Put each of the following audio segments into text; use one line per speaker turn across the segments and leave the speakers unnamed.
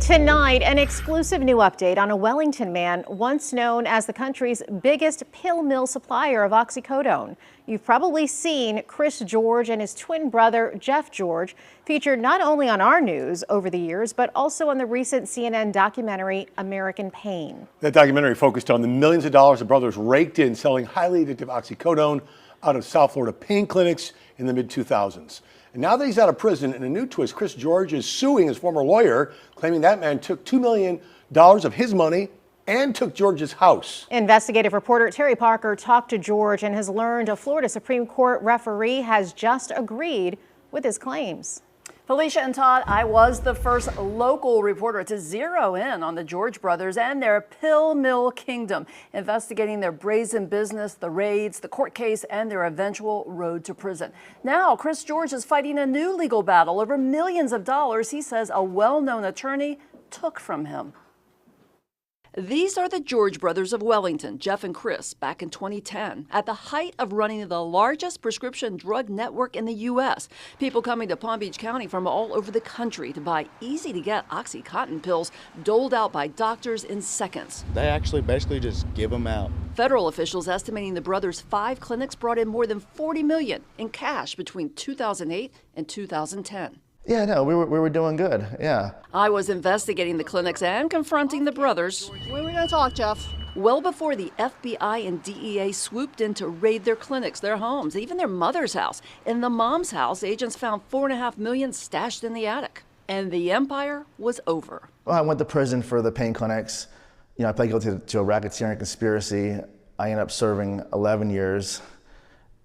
Tonight, an exclusive new update on a Wellington man once known as the country's biggest pill mill supplier of oxycodone. You've probably seen Chris George and his twin brother, Jeff George, featured not only on our news over the years, but also on the recent CNN documentary, American Pain.
That documentary focused on the millions of dollars the brothers raked in selling highly addictive oxycodone out of South Florida pain clinics in the mid-2000s. And now that he's out of prison, in a new twist, Chris George is suing his former lawyer, claiming that man took $2 million of his money and took George's house.
Investigative reporter Terry Parker talked to George and has learned a Florida Supreme Court referee has just agreed with his claims.
Felicia and Todd, I was the first local reporter to zero in on the George brothers and their pill mill kingdom, investigating their brazen business, the raids, the court case, and their eventual road to prison. Now, Chris George is fighting a new legal battle over millions of dollars he says a well-known attorney took from him. These are the George brothers of Wellington, Jeff and Chris, back in 2010, at the height of running the largest prescription drug network in the U.S. People coming to Palm Beach County from all over the country to buy easy-to-get OxyContin pills doled out by doctors in seconds.
They actually basically just give them out.
Federal officials estimating the brothers' 5 clinics brought in more than $40 million in cash between 2008 and 2010.
Yeah, no, we were doing good, yeah.
I was investigating the clinics and confronting the brothers.
When are we going to talk, Jeff?
Well before the FBI and DEA swooped in to raid their clinics, their homes, even their mother's house. In the mom's house, agents found $4.5 million stashed in the attic. And the empire was over.
Well, I went to prison for the pain clinics. You know, I pled guilty to a racketeering conspiracy. I ended up serving 11 years.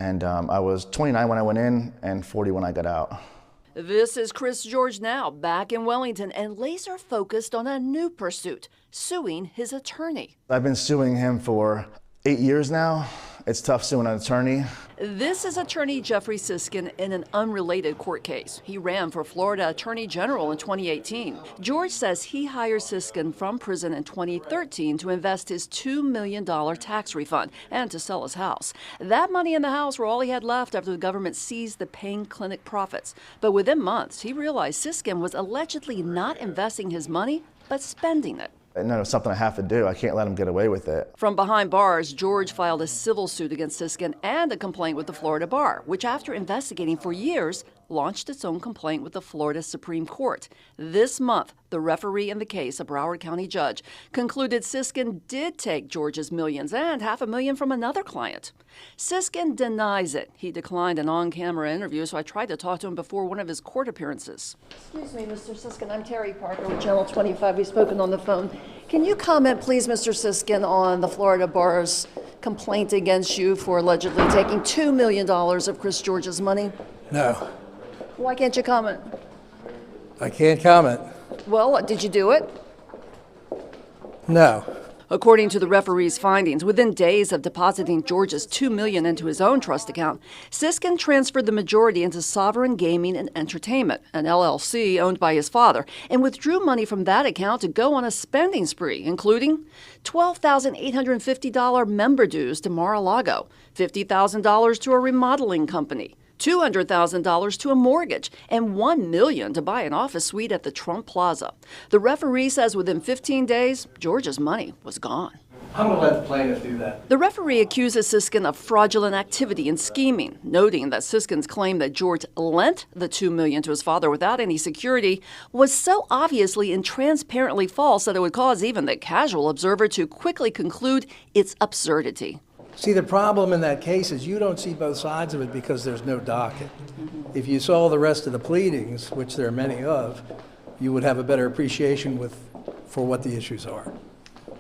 And I was 29 when I went in and 40 when I got out.
This is Chris George now, back in Wellington, and laser focused on a new pursuit, suing his attorney.
I've been suing him for 8 years now. It's tough suing an attorney.
This is attorney Jeffrey Siskin in an unrelated court case. He ran for Florida Attorney General in 2018. George says he hired Siskin from prison in 2013 to invest his $2 million tax refund and to sell his house. That money and the house were all he had left after the government seized the pain clinic profits. But within months, he realized Siskin was allegedly not investing his money, but spending it.
And no, it's something I have to do. I can't let him get away with it.
From behind bars, George filed a civil suit against Siskin and a complaint with the Florida Bar, which after investigating for years, launched its own complaint with the Florida Supreme Court. This month, the referee in the case, a Broward County judge, concluded Siskin did take George's millions and $500,000 from another client. Siskin denies it. He declined an on-camera interview, so I tried to talk to him before one of his court appearances. Excuse me, Mr. Siskin. I'm Terry Parker with Channel 25. We've spoken on the phone. Can you comment, please, Mr. Siskin, on the Florida Bar's complaint against you for allegedly taking $2 million of Chris George's money?
No.
Why can't you comment?
I can't comment.
Well, did you do it?
No.
According to the referee's findings, within days of depositing George's $2 million into his own trust account, Siskin transferred the majority into Sovereign Gaming and Entertainment, an LLC owned by his father, and withdrew money from that account to go on a spending spree, including $12,850 member dues to Mar-a-Lago, $50,000 to a remodeling company, $200,000 to a mortgage, and $1 million to buy an office suite at the Trump Plaza. The referee says within 15 days, George's money was gone.
I'm going to let the plaintiff do that.
The referee accuses Siskin of fraudulent activity and scheming, noting that Siskin's claim that George lent the $2 million to his father without any security was so obviously and transparently false that it would cause even the casual observer to quickly conclude its absurdity.
See, the problem in that case is you don't see both sides of it because there's no docket. If you saw the rest of the pleadings, which there are many of, you would have a better appreciation for what the issues are.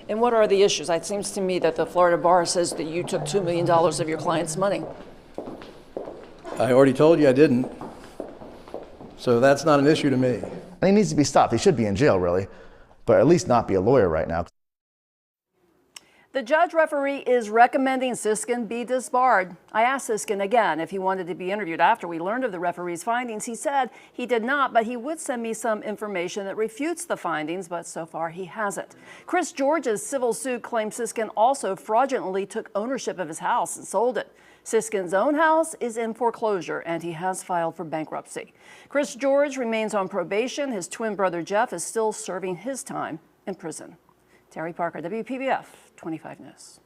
And what are the issues? It seems to me that the Florida Bar says that you took $2 million of your client's money.
I already told you I didn't. So that's not an issue to me.
And he needs to be stopped. He should be in jail, really, but at least not be a lawyer right now.
The judge referee is recommending Siskin be disbarred. I asked Siskin again if he wanted to be interviewed after we learned of the referee's findings. He said he did not, but he would send me some information that refutes the findings, but so far he hasn't. Chris George's civil suit claims Siskin also fraudulently took ownership of his house and sold it. Siskin's own house is in foreclosure, and he has filed for bankruptcy. Chris George remains on probation. His twin brother Jeff is still serving his time in prison. Terry Parker, WPBF 25 News.